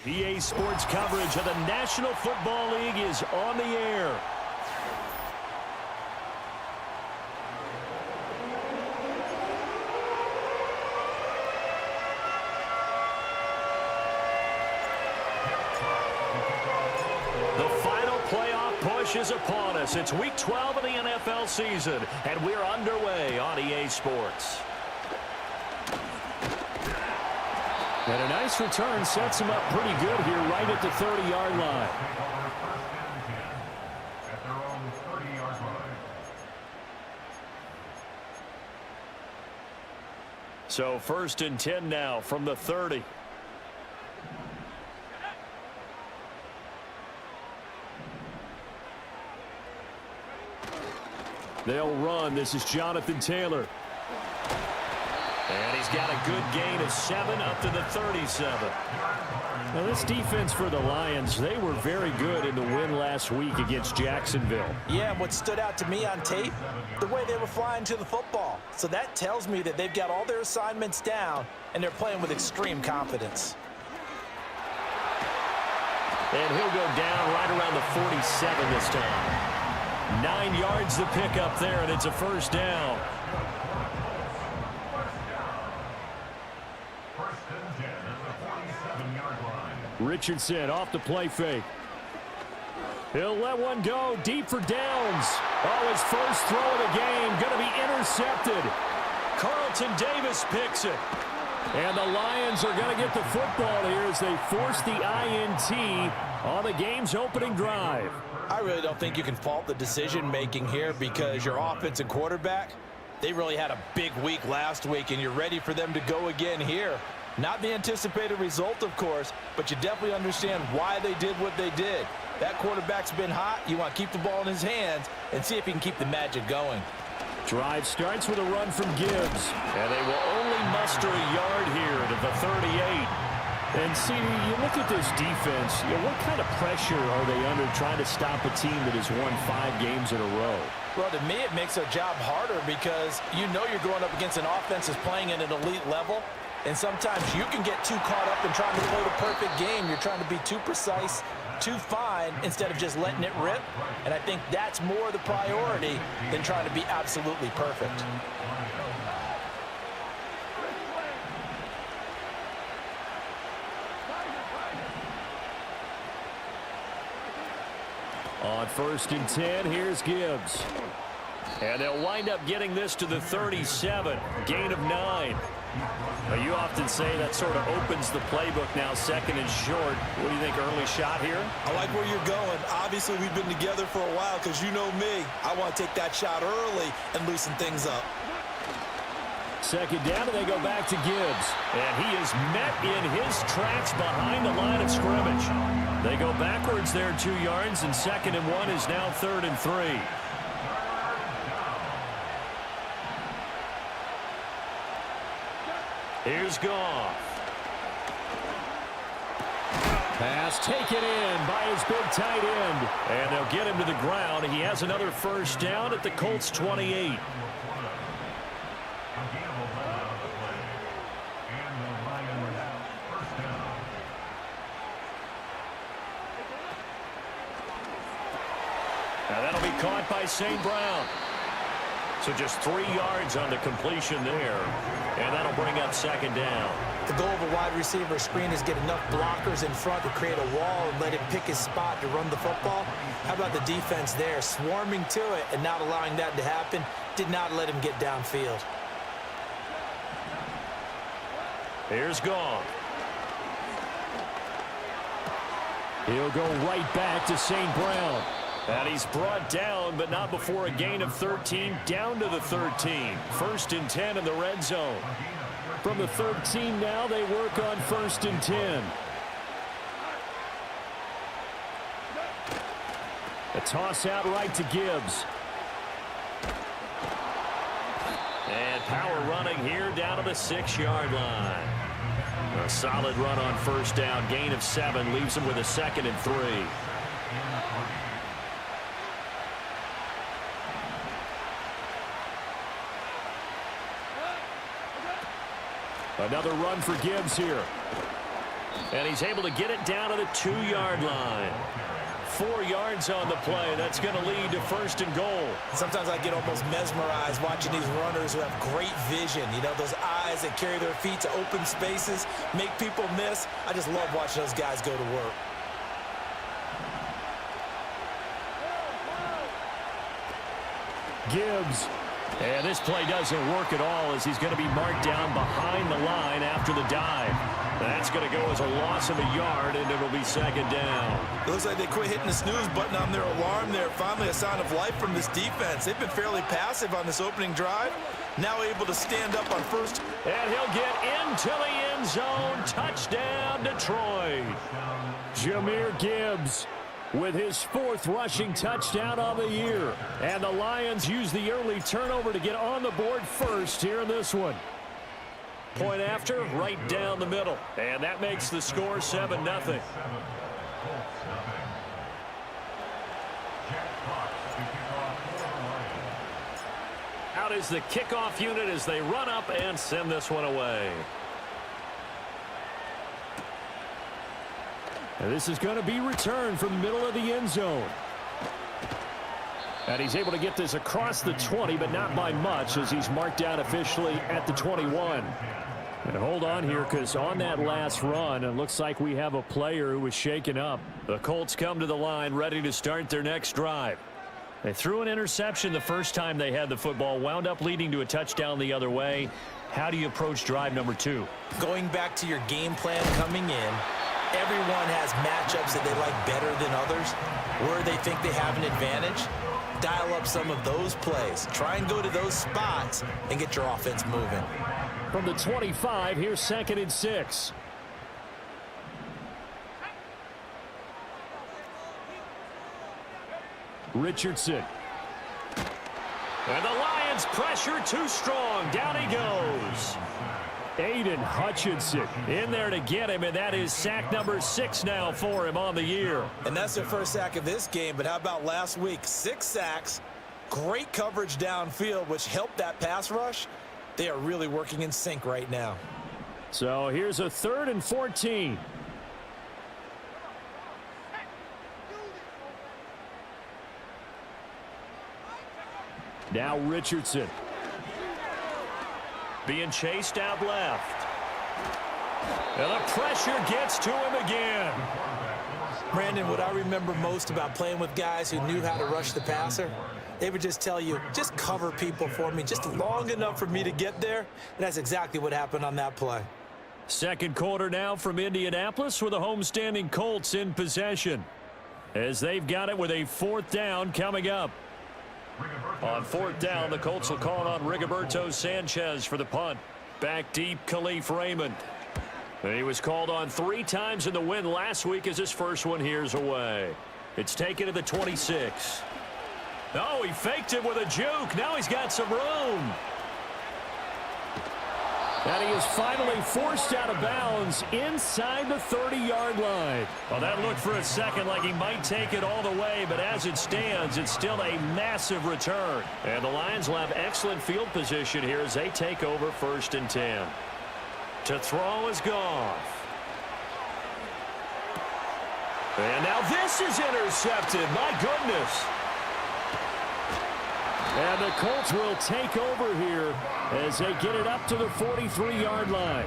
EA Sports coverage of the National Football League is on the air. The final playoff push is upon us. It's Week 12 of the NFL season, and we're underway on EA Sports. And a nice return sets him up pretty good here right at the 30-yard line. So 1st and 10 now from the 30. They'll run. This is Jonathan Taylor. And he's got a good gain of 7 up to the 37. Now this defense for the Lions, they were very good in the win last week against Jacksonville. Yeah, and what stood out to me on tape, the way they were flying to the football. So that tells me that they've got all their assignments down, and they're playing with extreme confidence. And he'll go down right around the 47 this time. 9 yards to pick up there, and it's a first down. Richardson off the play fake. He'll let one go deep for downs. Oh, his first throw of the game going to be intercepted. Carlton Davis picks it. And the Lions are going to get the football here as they force the INT on the game's opening drive. I really don't think you can fault the decision-making here because your offense and quarterback, they really had a big week last week, and you're ready for them to go again here. Not the anticipated result, of course, but you definitely understand why they did what they did. That quarterback's been hot. You want to keep the ball in his hands and see if he can keep the magic going. Drive starts with a run from Gibbs, and they will only muster a yard here to the 38. And see, you look at this defense, what kind of pressure are they under trying to stop a team that has won 5 games in a row? Well, to me, it makes their job harder because you know you're going up against an offense that's playing at an elite level. And sometimes you can get too caught up in trying to play the perfect game. You're trying to be too precise, too fine, instead of just letting it rip. And I think that's more the priority than trying to be absolutely perfect. On 1st and 10, here's Gibbs. And they'll wind up getting this to the 37. Gain of 9. Now, you often say that sort of opens the playbook now, 2nd and short. What do you think, early shot here? I like where you're going. Obviously, we've been together for a while because you know me. I want to take that shot early and loosen things up. 2nd down, and they go back to Gibbs. And he is met in his tracks behind the line of scrimmage. They go backwards there 2 yards, and 2nd and 1 is now 3rd and 3. Here's Goff. Pass taken in by his big tight end. And they'll get him to the ground. He has another first down at the Colts 28. Now that'll be caught by St. Brown. So just 3 yards on the completion there. And that'll bring up 2nd down. The goal of a wide receiver screen is get enough blockers in front to create a wall and let him pick his spot to run the football. How about the defense there, swarming to it and not allowing that to happen? Did not let him get downfield. Here's Goff. He'll go right back to St. Brown. And he's brought down, but not before a gain of 13, down to the 13. 1st and 10 in the red zone. From the 13 now, they work on 1st and 10. A toss out right to Gibbs. And power running here down to the 6-yard line. A solid run on 1st down, gain of 7, leaves him with a 2nd and 3. Another run for Gibbs here. And he's able to get it down to the 2-yard line. 4 yards on the play. That's going to lead to 1st and goal. Sometimes I get almost mesmerized watching these runners who have great vision. You know, those eyes that carry their feet to open spaces, make people miss. I just love watching those guys go to work. Gibbs. And this play doesn't work at all as he's going to be marked down behind the line after the dive. That's going to go as a loss of a yard, and it'll be 2nd down. It looks like they quit hitting the snooze button on their alarm there. Finally a sign of life from this defense. They've been fairly passive on this opening drive. Now able to stand up on first. And he'll get into the end zone. Touchdown, Detroit. Jahmyr Gibbs with his 4th rushing touchdown of the year. And the Lions use the early turnover to get on the board first here in this one. Point after, right down the middle. And that makes the score 7-0. Out is the kickoff unit as they run up and send this one away. And this is going to be returned from the middle of the end zone. And he's able to get this across the 20, but not by much as he's marked down officially at the 21. And hold on here because on that last run, it looks like we have a player who was shaken up. The Colts come to the line ready to start their next drive. They threw an interception the first time they had the football, wound up leading to a touchdown the other way. How do you approach drive number 2? Going back to your game plan coming in, everyone has matchups that they like better than others, where they think they have an advantage. Dial up some of those plays. Try and go to those spots and get your offense moving. From the 25, here's 2nd and 6. Richardson. And the Lions pressure too strong. Down he goes. Aiden Hutchinson in there to get him, and that is sack number 6 now for him on the year. And that's their first sack of this game, but how about last week? 6 sacks, great coverage downfield, which helped that pass rush. They are really working in sync right now. So here's a 3rd and 14. Now Richardson. Being chased out left. And the pressure gets to him again. Brandon, what I remember most about playing with guys who knew how to rush the passer, they would just tell you, just cover people for me, just long enough for me to get there. And that's exactly what happened on that play. 2nd quarter now from Indianapolis with the homestanding Colts in possession, as they've got it with a 4th down coming up. On 4th down, the Colts will call on Rigoberto Sanchez for the punt. Back deep, Khalif Raymond. He was called on 3 times in the win last week as his first one here's away. It's taken to the 26. Oh, he faked it with a juke. Now he's got some room. And he is finally forced out of bounds inside the 30-yard line. Well, that looked for a second like he might take it all the way, but as it stands, it's still a massive return. And the Lions will have excellent field position here as they take over 1st and 10. To throw is Goff. And now this is intercepted. My goodness. And the Colts will take over here as they get it up to the 43-yard line.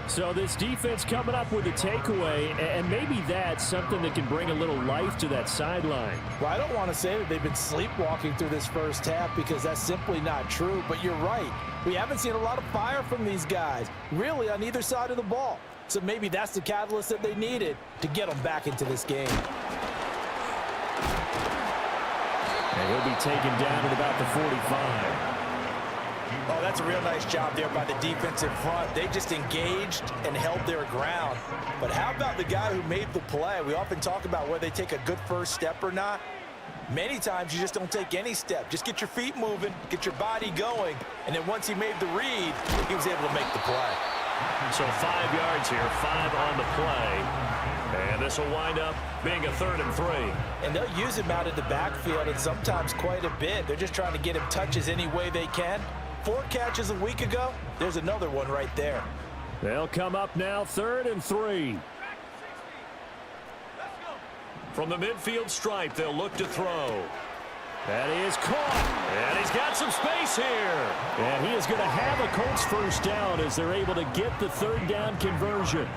So this defense coming up with a takeaway, and maybe that's something that can bring a little life to that sideline. Well, I don't want to say that they've been sleepwalking through this first half because that's simply not true, but you're right. We haven't seen a lot of fire from these guys, really on either side of the ball. So maybe that's the catalyst that they needed to get them back into this game. And he'll be taken down at about the 45. Oh, that's a real nice job there by the defense in front. They just engaged and held their ground. But how about the guy who made the play? We often talk about whether they take a good first step or not. Many times you just don't take any step. Just get your feet moving, get your body going, and then once he made the read, he was able to make the play. So 5 yards here, 5 on the play. And this will wind up being a 3rd and 3. And they'll use him out in the backfield, and sometimes quite a bit. They're just trying to get him touches any way they can. 4 catches a week ago, there's another one right there. They'll come up now 3rd and 3. From the midfield stripe, they'll look to throw. That is caught, and he's got some space here. And he is going to have a Colts first down as they're able to get the third down conversion.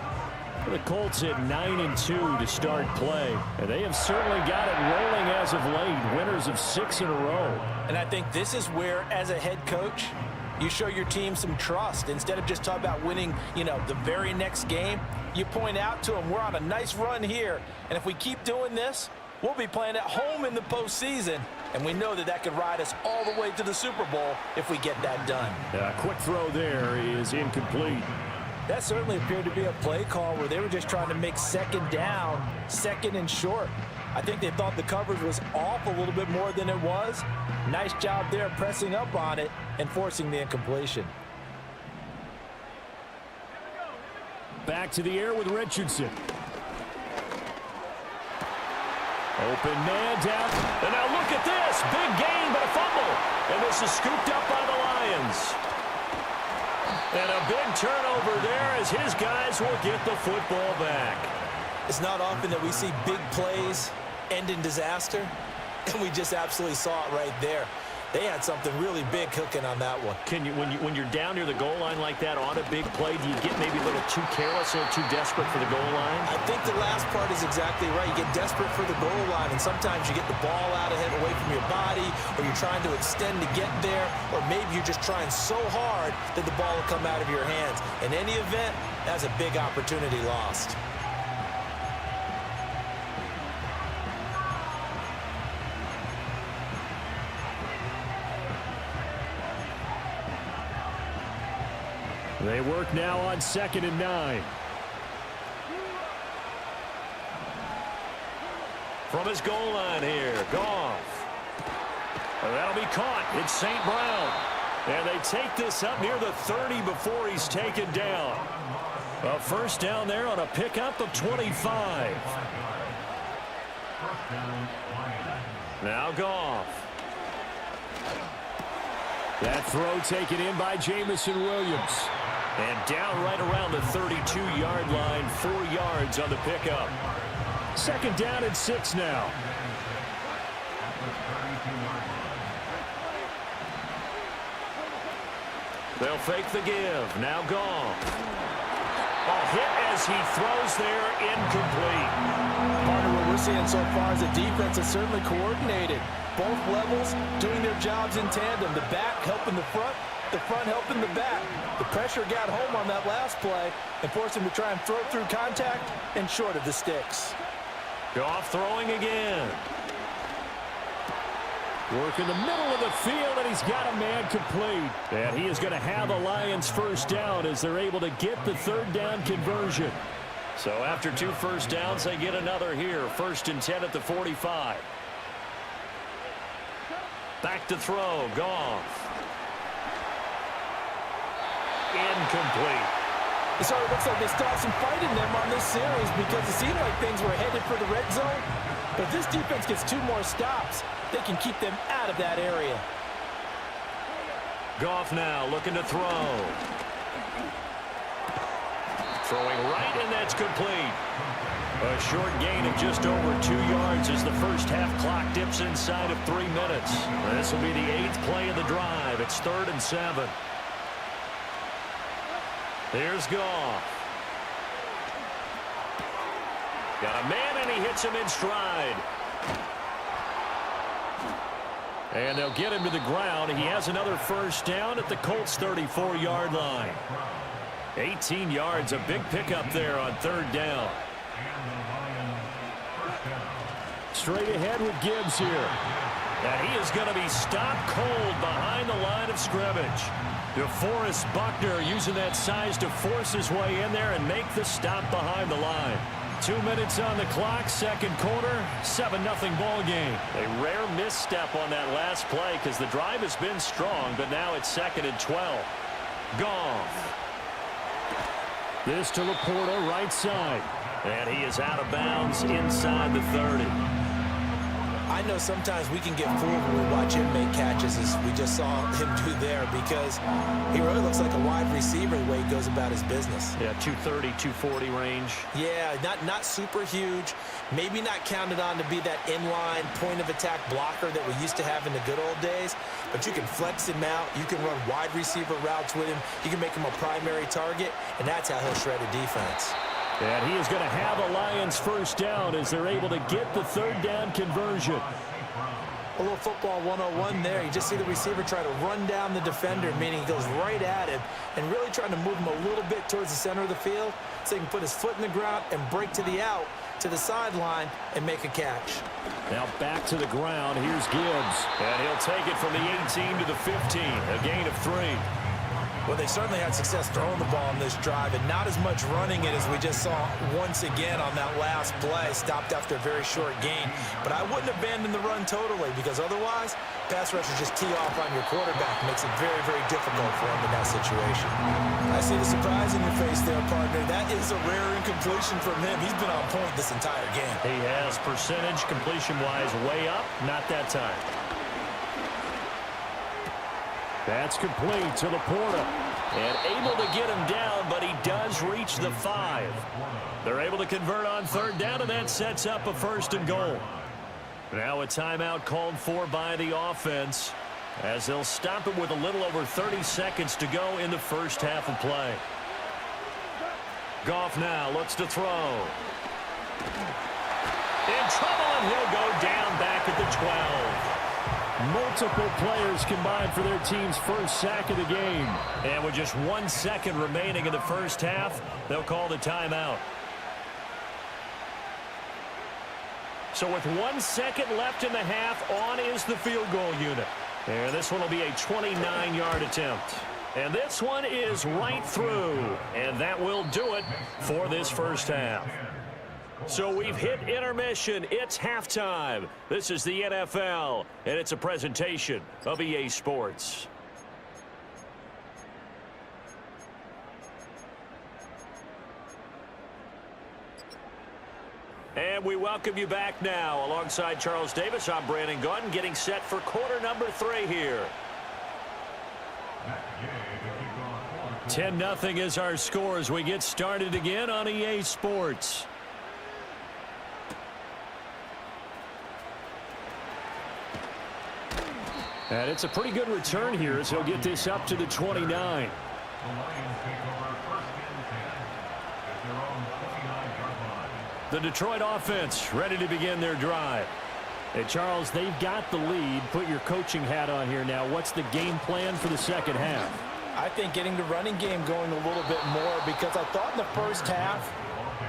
The Colts at 9-2 to start play, and they have certainly got it rolling as of late, winners of 6 in a row. And I think this is where, as a head coach, you show your team some trust. Instead of just talking about winning, the very next game, you point out to them, we're on a nice run here, and if we keep doing this, we'll be playing at home in the postseason, and we know that that could ride us all the way to the Super Bowl if we get that done. Quick throw there is incomplete. That certainly appeared to be a play call where they were just trying to make second down, second and short. I think they thought the coverage was off a little bit more than it was. Nice job there pressing up on it and forcing the incompletion. Back to the air with Richardson. Open man down. And now look at this. Big gain, but a fumble. And this is scooped up by the Lions. And a big turnover there as his guys will get the football back. It's not often that we see big plays end in disaster, and we just absolutely saw it right there. They had something really big cooking on that one. Can you, when you're down near the goal line like that on a big play, do you get maybe a little too careless, a little too desperate for the goal line? I think the last part is exactly right. You get desperate for the goal line, and sometimes you get the ball out ahead away from your body, or you're trying to extend to get there, or maybe you're just trying so hard that the ball will come out of your hands. In any event, that's a big opportunity lost. They work now on 2nd and 9. From his goal line here, Goff. And that'll be caught. It's St. Brown. And they take this up near the 30 before he's taken down. A first down there on a pickup of 25. Now Goff. That throw taken in by Jamison Williams. And down right around the 32-yard line, 4 yards on the pickup. 2nd down and 6 now. They'll fake the give. Now Goff. A hit as he throws there, incomplete. Part of what we're seeing so far is the defense is certainly coordinated. Both levels doing their jobs in tandem. The back helping the front helping the back. The pressure got home on that last play and forced him to try and throw through contact and short of the sticks. Goff throwing again. Work in the middle of the field, and he's got a man complete. And he is going to have a Lions first down as they're able to get the third down conversion. So after 2 first downs, they get another here. 1st and 10 at the 45. Back to throw. Goff. Incomplete. It sort of looks like they start some fight in them on this series because it seemed like things were headed for the red zone. But if this defense gets 2 more stops, they can keep them out of that area. Goff now looking to throw. Throwing right, and that's complete. A short gain of just over 2 yards as the first half clock dips inside of 3 minutes. This will be the 8th play of the drive. It's 3rd and 7. Here's Goff. Got a man, and he hits him in stride. And they'll get him to the ground. He has another first down at the Colts' 34-yard line. 18 yards, a big pickup there on 3rd down. Straight ahead with Gibbs here. And he is going to be stopped cold behind the line of scrimmage. DeForest Buckner using that size to force his way in there and make the stop behind the line. 2 minutes on the clock, 2nd quarter, 7-0 ball game. A rare misstep on that last play because the drive has been strong, but now it's 2nd and 12. Goff. This to Laporta, right side. And he is out of bounds inside the 30. I know sometimes we can get fooled when we watch him make catches, as we just saw him do there, because he really looks like a wide receiver the way he goes about his business. Yeah, 230, 240 range. Yeah, not super huge. Maybe not counted on to be that inline point-of-attack blocker that we used to have in the good old days, but you can flex him out. You can run wide receiver routes with him. You can make him a primary target, and that's how he'll shred a defense. And he is going to have a Lions first down as they're able to get the third down conversion. A little football 101 there. You just see the receiver try to run down the defender, meaning he goes right at him and really trying to move him a little bit towards the center of the field so he can put his foot in the ground and break to the out, to the sideline, and make a catch. Now back to the ground. Here's Gibbs. And he'll take it from the 18 to the 15. A gain of 3. Well, they certainly had success throwing the ball on this drive, and not as much running it as we just saw once again on that last play. Stopped after a very short gain. But I wouldn't abandon the run totally, because otherwise, pass rushers just tee off on your quarterback. Makes it very, very difficult for him in that situation. I see the surprise in your face there, partner. That is a rare incompletion from him. He's been on point this entire game. He has percentage completion-wise way up. Not that time. That's complete to Laporta. And able to get him down, but he does reach the 5. They're able to convert on third down, and that sets up a 1st and goal. Now a timeout called for by the offense, as they'll stop it with a little over 30 seconds to go in the first half of play. Goff now looks to throw. In trouble, and he'll go down back at the 12. Multiple players combined for their team's first sack of the game. And with just 1 second remaining in the first half, they'll call the timeout. So with 1 second left in the half, on is the field goal unit. And this one will be a 29-yard attempt. And this one is right through. And that will do it for this first half. So we've hit intermission. It's halftime. This is the NFL, and it's a presentation of EA Sports. And we welcome you back now. Alongside Charles Davis, I'm Brandon Gaudin, getting set for quarter number 3 here. 10-0 is our score as we get started again on EA Sports. And it's a pretty good return here as he'll get this up to the 29. The Detroit offense ready to begin their drive. Hey, Charles, they've got the lead. Put your coaching hat on here now. What's the game plan for the second half? I think getting the running game going a little bit more, because I thought in the first half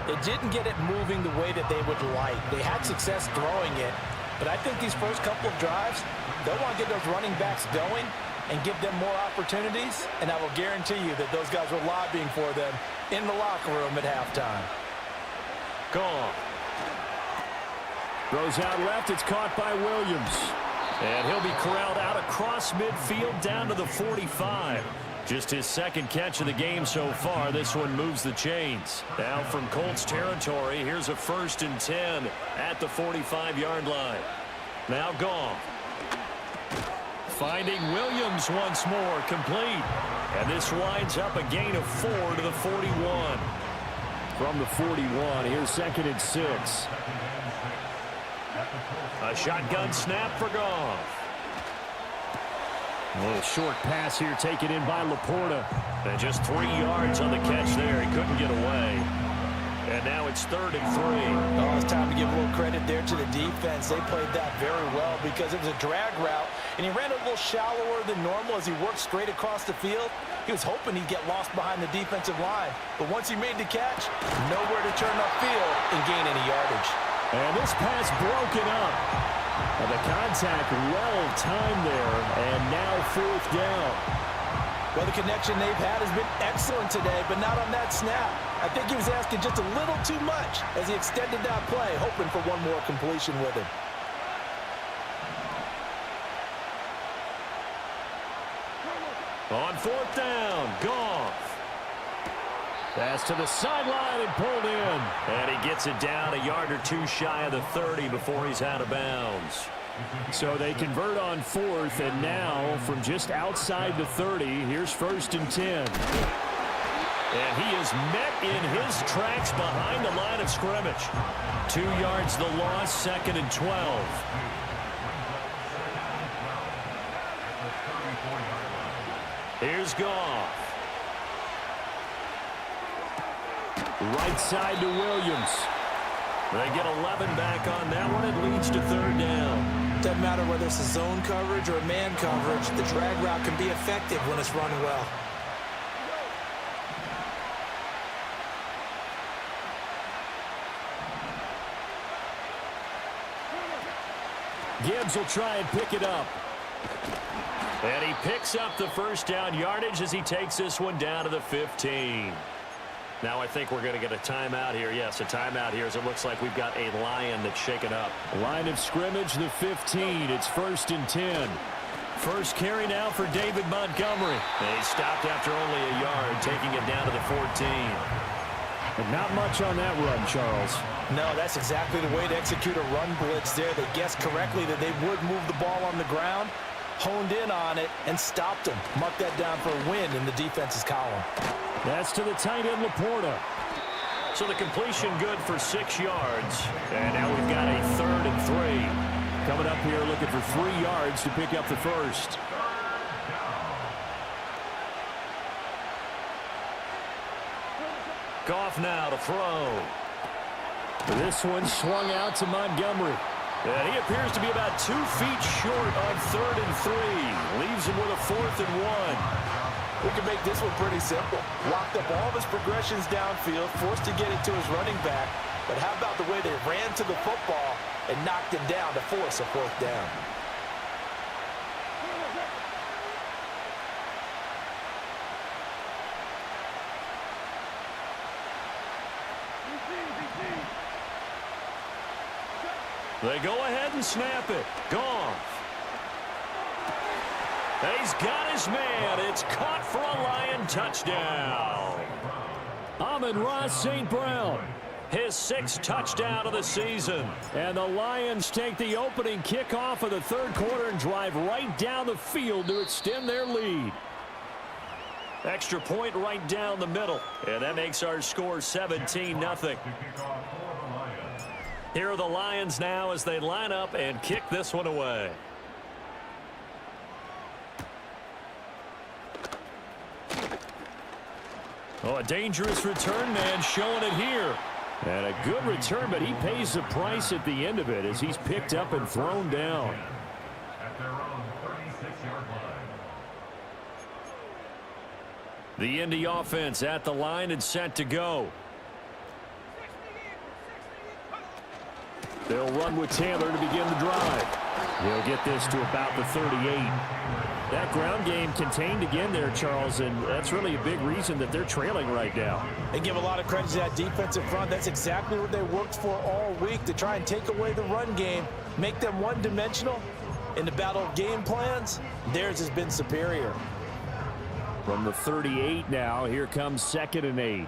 they didn't get it moving the way that they would like. They had success throwing it, but I think these first couple of drives, they'll want to get those running backs going and give them more opportunities, and I will guarantee you that those guys were lobbying for them in the locker room at halftime. Gone. Throws out left. It's caught by Williams. And he'll be corralled out across midfield down to the 45. Just his second catch of the game so far. This one moves the chains. Now from Colts territory, here's a 1st and 10 at the 45-yard line. Now Goff. Finding Williams once more, complete. And this winds up a gain of 4 to the 41. From the 41, here's 2nd and 6. A shotgun snap for Goff. A little short pass here taken in by Laporta. And just 3 yards on the catch there. He couldn't get away. And now it's 3rd and 3. Oh, it's time to give a little credit there to the defense. They played that very well because it was a drag route, and he ran a little shallower than normal as he worked straight across the field. He was hoping he'd get lost behind the defensive line. But once he made the catch, nowhere to turn upfield and gain any yardage. And this pass broken up. And the contact well timed there, and now 4th down. Well, the connection they've had has been excellent today, but not on that snap. I think he was asking just a little too much as he extended that play, hoping for one more completion with him. On 4th down, Goff. Pass to the sideline and pulled in. And he gets it down a yard or two shy of the 30 before he's out of bounds. So they convert on fourth, and now from just outside the 30, here's 1st and 10. And he is met in his tracks behind the line of scrimmage. 2 yards the loss, 2nd and 12. Here's Goff. Right side to Williams. They get 11 back on that one. It leads to 3rd down. Doesn't matter whether it's a zone coverage or a man coverage. The drag route can be effective when it's run well. Gibbs will try and pick it up. And he picks up the 1st down yardage as he takes this one down to the 15. Now I think we're going to get a timeout here. Yes, a timeout here as it looks like we've got a Lion that's shaken up. Line of scrimmage, the 15. It's 1st and 10. First carry now for David Montgomery. And he stopped after only a yard, taking it down to the 14. And not much on that run, Charles. No, that's exactly the way to execute a run blitz there. They guessed correctly that they would move the ball on the ground, honed in on it, and stopped them. Mark that down for a win in the defense's column. That's to the tight end, Laporta. So the completion good for 6 yards. And now we've got a 3rd and 3. Coming up here looking for 3 yards to pick up the 1st. Goff now to throw. This one swung out to Montgomery. And he appears to be about 2 feet short on 3rd and 3. Leaves him with a 4th and 1. We can make this one pretty simple. Locked up all of his progressions downfield, forced to get it to his running back. But how about the way they ran to the football and knocked him down to force a 4th down? They go ahead and snap it. Goff. He's got his man. It's caught for a Lion touchdown. Amon-Ra St. Brown, his 6th touchdown of the season. And the Lions take the opening kickoff of the 3rd quarter and drive right down the field to extend their lead. Extra point right down the middle. And that makes our score 17-0. Here are the Lions now as they line up and kick this one away. Oh, a dangerous return man showing it here. And a good return, but he pays the price at the end of it as he's picked up and thrown down. At their own 36-yard line. The Indy offense at the line and set to go. They'll run with Taylor to begin the drive. They'll get this to about the 38. That ground game contained again there, Charles, and that's really a big reason that they're trailing right now. They give a lot of credit to that defensive front. That's exactly what they worked for all week, to try and take away the run game, make them one-dimensional. In the battle of game plans, theirs has been superior. From the 38 now, here comes 2nd and 8.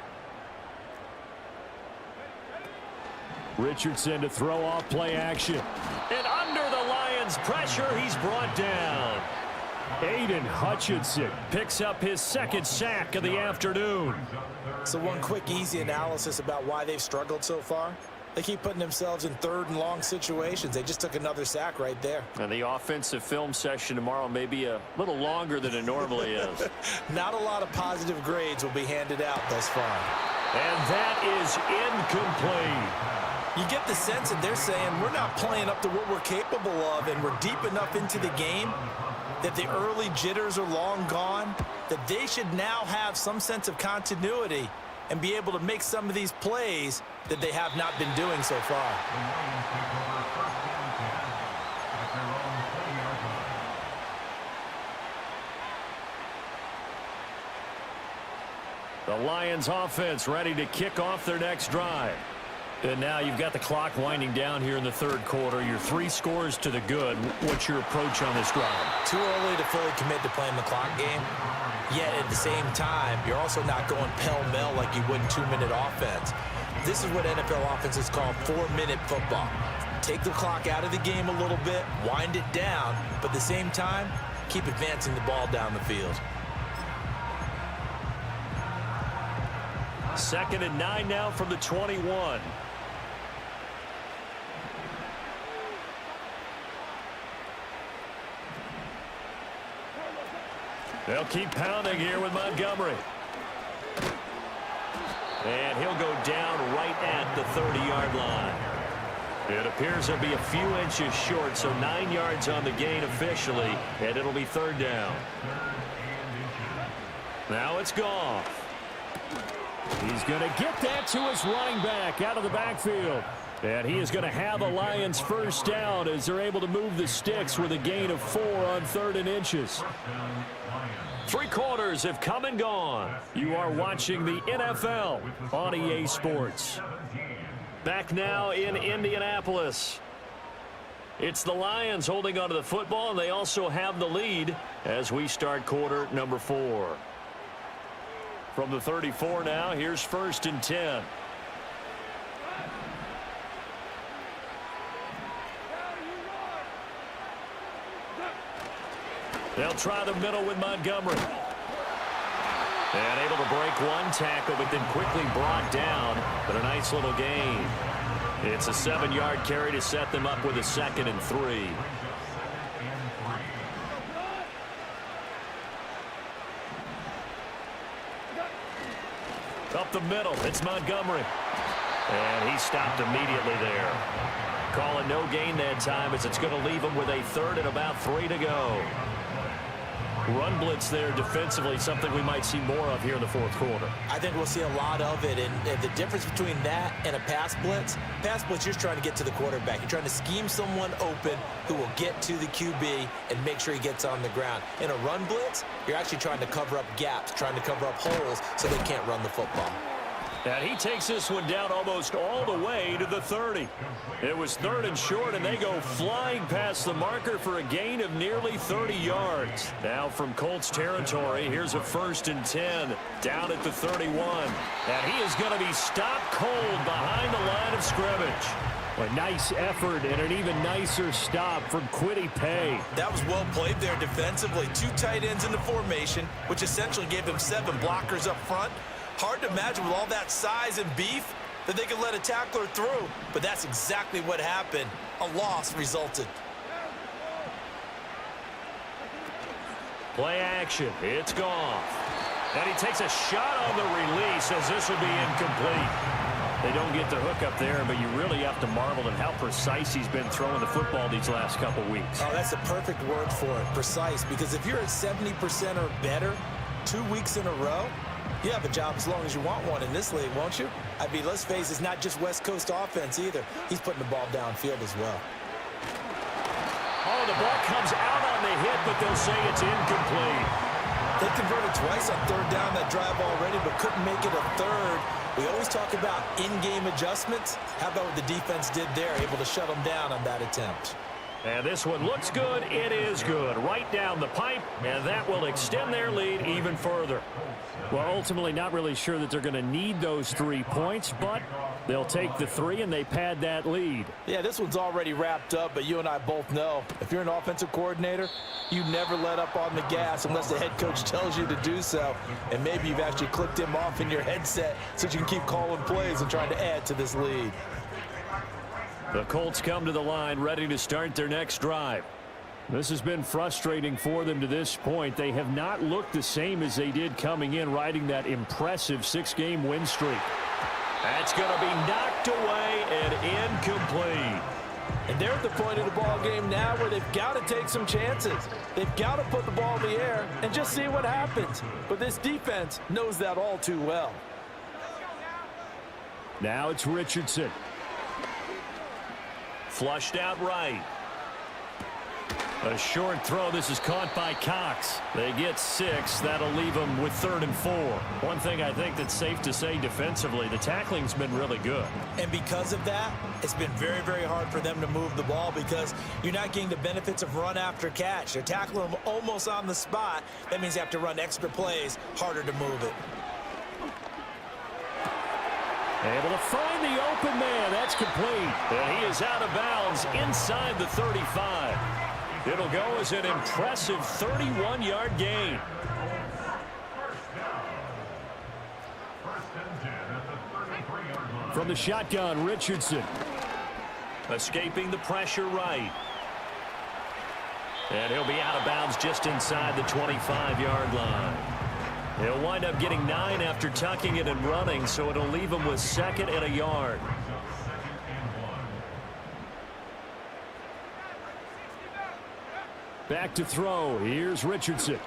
Richardson to throw off play action. And under the Lions' pressure, he's brought down. Aiden Hutchinson picks up his 2nd sack of the afternoon. So one quick, easy analysis about why they've struggled so far. They keep putting themselves in 3rd and long situations. They just took another sack right there. And the offensive film session tomorrow may be a little longer than it normally is. Not a lot of positive grades will be handed out thus far. And that is incomplete. You get the sense that they're saying we're not playing up to what we're capable of, and we're deep enough into the game that the early jitters are long gone, that they should now have some sense of continuity and be able to make some of these plays that they have not been doing so far. The Lions offense ready to kick off their next drive. And now you've got the clock winding down here in the 3rd quarter. Your 3 scores to the good. What's your approach on this drive? Too early to fully commit to playing the clock game. Yet at the same time, you're also not going pell-mell like you would in 2-minute offense. This is what NFL offenses call 4-minute football. Take the clock out of the game a little bit, wind it down, but at the same time, keep advancing the ball down the field. 2nd and 9 now from the 21. They'll keep pounding here with Montgomery. And he'll go down right at the 30-yard line. It appears he'll be a few inches short, so 9 yards on the gain officially, and it'll be 3rd down. Now it's Goff. He's going to get that to his running back out of the backfield. And he is going to have a Lions 1st down as they're able to move the sticks with a gain of 4 on 3rd and inches. 3 quarters have come and gone. You are watching the NFL on EA Sports. Back now in Indianapolis. It's the Lions holding onto the football, and they also have the lead as we start quarter number 4. From the 34 now, here's 1st and 10. They'll try the middle with Montgomery. And able to break one tackle, but then quickly brought down. But a nice little gain. It's a 7-yard carry to set them up with a 2nd and 3. Up the middle, it's Montgomery. And he stopped immediately there. Calling no gain that time as it's going to leave him with a 3rd and about 3 to go. Run blitz there defensively, something we might see more of here in the 4th quarter. I think we'll see a lot of it, and the difference between that and a pass blitz, you're just trying to get to the quarterback. You're trying to scheme someone open who will get to the QB and make sure he gets on the ground. In a run blitz, you're actually trying to cover up gaps, trying to cover up holes so they can't run the football. And he takes this one down almost all the way to the 30. It was 3rd and short, and they go flying past the marker for a gain of nearly 30 yards. Now from Colts territory, here's a 1st and 10 down at the 31. And he is going to be stopped cold behind the line of scrimmage. A nice effort and an even nicer stop from Kwity Paye. That was well played there defensively. 2 tight ends in the formation, which essentially gave them 7 blockers up front. Hard to imagine with all that size and beef that they could let a tackler through, but that's exactly what happened. A loss resulted. Play action. It's Goff. And he takes a shot on the release as this will be incomplete. They don't get the hook up there, but you really have to marvel at how precise he's been throwing the football these last couple weeks. Oh, that's the perfect word for it, precise, because if you're at 70% or better 2 weeks in a row, you have a job as long as you want one in this league, won't you? I mean, let's face it, it's not just West Coast offense either. He's putting the ball downfield as well. Oh, the ball comes out on the hit, but they'll say it's incomplete. They converted twice on 3rd down that drive already, but couldn't make it a 3rd. We always talk about in-game adjustments. How about what the defense did there, able to shut them down on that attempt? And this one looks good. It is good. Right down the pipe, and that will extend their lead even further. Well, ultimately not really sure that they're going to need those 3 points, but they'll take the 3 and they pad that lead. Yeah, this one's already wrapped up, but you and I both know if you're an offensive coordinator, you never let up on the gas unless the head coach tells you to do so. And maybe you've actually clicked him off in your headset so you can keep calling plays and trying to add to this lead. The Colts come to the line ready to start their next drive. This has been frustrating for them to this point. They have not looked the same as they did coming in, riding that impressive 6-game win streak. That's going to be knocked away and incomplete. And they're at the point of the ball game now where they've got to take some chances. They've got to put the ball in the air and just see what happens. But this defense knows that all too well. Now it's Richardson. Flushed out right. A short throw. This is caught by Cox. They get 6. That'll leave them with 3rd and 4. One thing I think that's safe to say defensively, the tackling's been really good. And because of that, it's been very, very hard for them to move the ball because you're not getting the benefits of run after catch. They're tackling them almost on the spot. That means you have to run extra plays, harder to move it. Able to find the open man. That's complete. And he is out of bounds inside the 35. It'll go as an impressive 31-yard gain. From the shotgun, Richardson. Escaping the pressure right. And he'll be out of bounds just inside the 25-yard line. He'll wind up getting 9 after tucking it and running, so it'll leave him with 2nd and a yard. Back to throw. Here's Richardson.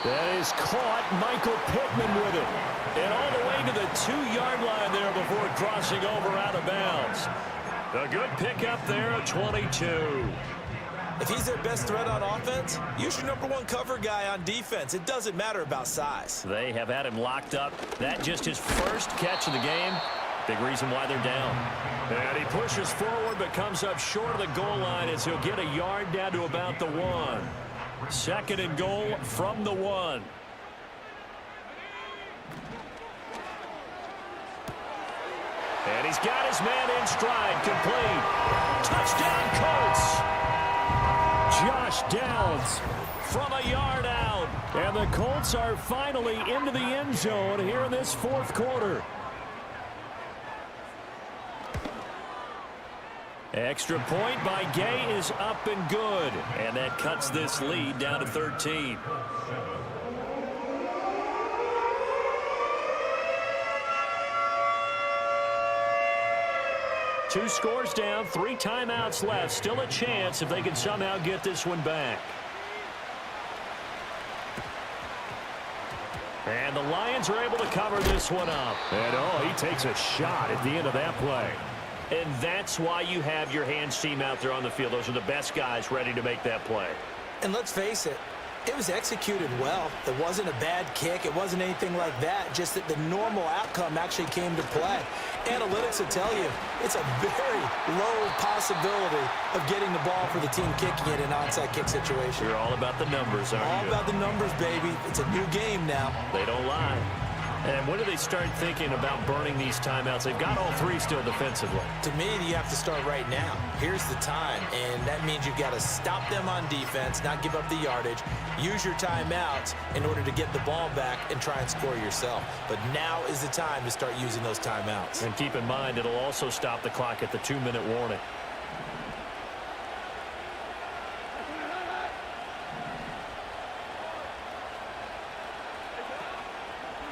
That is caught. Michael Pittman with it. And all the way to the 2-yard line there before crossing over out of bounds. A good pickup there, a 22. If he's their best threat on offense, use your #1 cover guy on defense. It doesn't matter about size. They have had him locked up. That just his first catch of the game. Big reason why they're down. And he pushes forward but comes up short of the goal line as he'll get a yard down to about the 1. 2nd and goal from the 1. And he's got his man in stride. Complete. Touchdown, Colts. Josh Downs from a yard out. And the Colts are finally into the end zone here in this 4th quarter. Extra point by Gay is up and good. And that cuts this lead down to 13. Two scores down, 3 timeouts left. Still a chance if they can somehow get this one back. And the Lions are able to cover this one up. And oh, he takes a shot at the end of that play. And that's why you have your hands team out there on the field. Those are the best guys ready to make that play. And let's face it, it was executed well. It wasn't a bad kick. It wasn't anything like that. Just that the normal outcome actually came to play. Analytics will tell you it's a very low possibility of getting the ball for the team kicking it in an onside kick situation. You're all about the numbers, aren't you? All about the numbers, baby. It's a new game now. They don't lie. And when do they start thinking about burning these timeouts? They've got all 3 still defensively. To me, you have to start right now. Here's the time, and that means you've got to stop them on defense, not give up the yardage, use your timeouts in order to get the ball back and try and score yourself. But now is the time to start using those timeouts. And keep in mind, it'll also stop the clock at the 2-minute warning.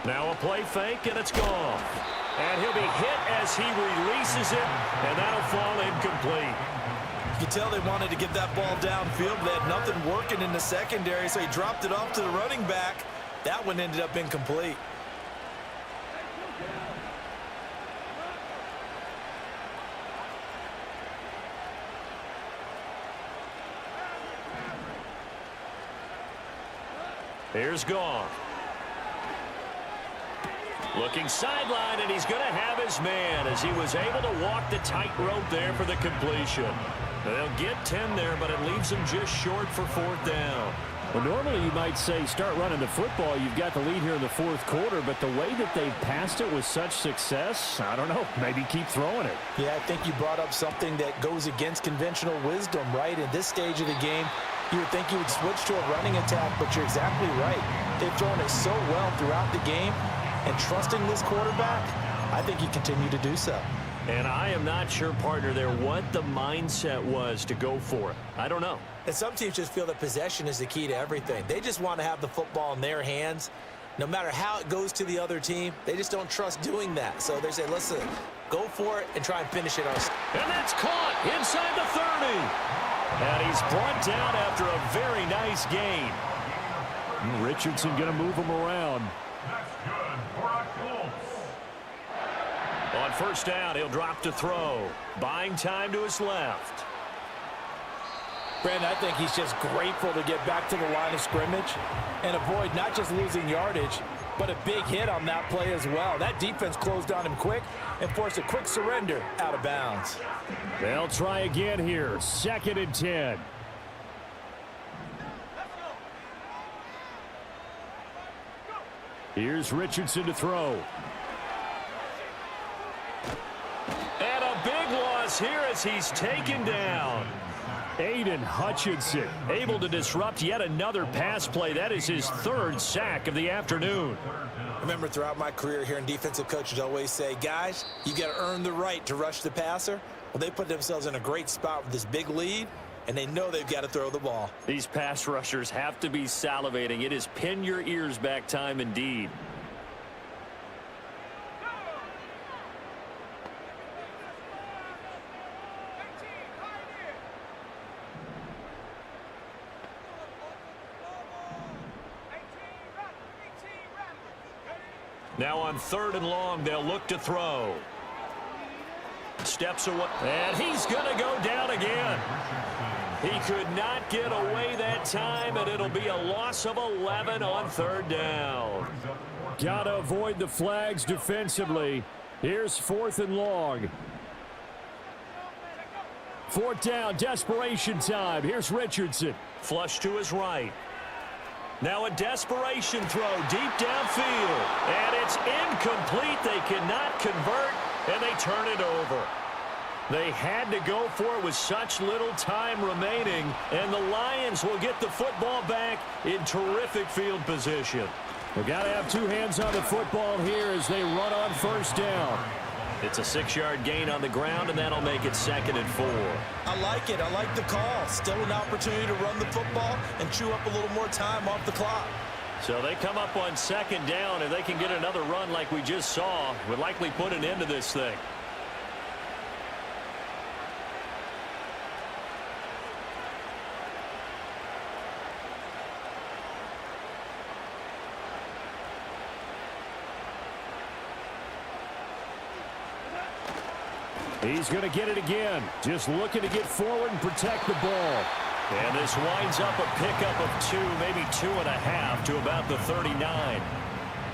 Now a play fake, and it's gone. And he'll be hit as he releases it, and that'll fall incomplete. You can tell they wanted to get that ball downfield. They had nothing working in the secondary, so he dropped it off to the running back. That one ended up incomplete. Here's Goff. Looking sideline, and he's going to have his man as he was able to walk the tightrope there for the completion. They'll get 10 there, but it leaves them just short for 4th down. Well, normally you might say start running the football. You've got the lead here in the 4th quarter, but the way that they've passed it with such success, I don't know, maybe keep throwing it. Yeah, I think you brought up something that goes against conventional wisdom, right? In this stage of the game, you would think you would switch to a running attack, but you're exactly right. They've thrown it so well throughout the game. And trusting this quarterback, I think he continued to do so. And I am not sure, partner, there what the mindset was to go for it. I don't know. And some teams just feel that possession is the key to everything. They just want to have the football in their hands. No matter how it goes to the other team, they just don't trust doing that. So they say, listen, go for it and try and finish it ourselves. And that's caught inside the 30. And he's brought down after a very nice gain. Richardson going to move him around. On 1st down, he'll drop to throw. Buying time to his left. Brandon, I think he's just grateful to get back to the line of scrimmage and avoid not just losing yardage, but a big hit on that play as well. That defense closed on him quick and forced a quick surrender out of bounds. They'll try again here. 2nd and 10. Here's Richardson to throw. And a big loss here as he's taken down. Aiden Hutchinson able to disrupt yet another pass play. That is his 3rd sack of the afternoon. Remember, throughout my career here in defensive coaches always say, guys, you got to earn the right to rush the passer. Well, they put themselves in a great spot with this big lead, and they know they've got to throw the ball. These pass rushers have to be salivating. It is pin your ears back time indeed. Now on 3rd and long, they'll look to throw. Steps away, and he's going to go down again. He could not get away that time, and it'll be a loss of 11 on 3rd down. Got to avoid the flags defensively. Here's 4th and long. 4th down, desperation time. Here's Richardson. Flush to his right. Now a desperation throw deep downfield. And it's incomplete. They cannot convert, and they turn it over. They had to go for it with such little time remaining, and the Lions will get the football back in terrific field position. We've got to have 2 hands on the football here as they run on 1st down. It's a 6-yard gain on the ground, and that'll make it 2nd and 4. I like it. I like the call. Still an opportunity to run the football and chew up a little more time off the clock. So they come up on 2nd down, and they can get another run like we just saw. Would likely put an end to this thing. He's going to get it again. Just looking to get forward and protect the ball. And this winds up a pickup of 2, maybe 2.5 to about the 39.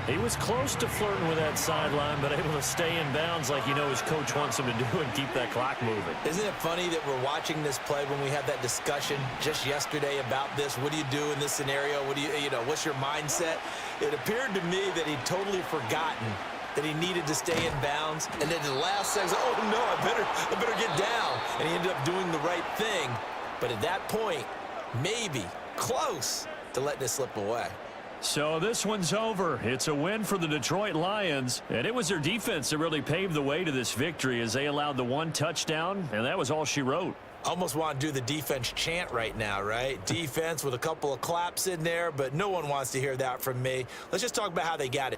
He was close to flirting with that sideline, but able to stay in bounds like you know his coach wants him to do and keep that clock moving. Isn't it funny that we're watching this play when we had that discussion just yesterday about this? What do you do in this scenario? What do you know, what's your mindset? It appeared to me that he'd totally forgotten that he needed to stay in bounds, and then the last second, oh no, I better get down. And he ended up doing the right thing. But at that point, maybe close to letting it slip away. So this one's over. It's a win for the Detroit Lions, and it was their defense that really paved the way to this victory as they allowed the 1 touchdown, and that was all she wrote. Almost want to do the defense chant right now, right? Defense with a couple of claps in there, but no one wants to hear that from me. Let's just talk about how they got it.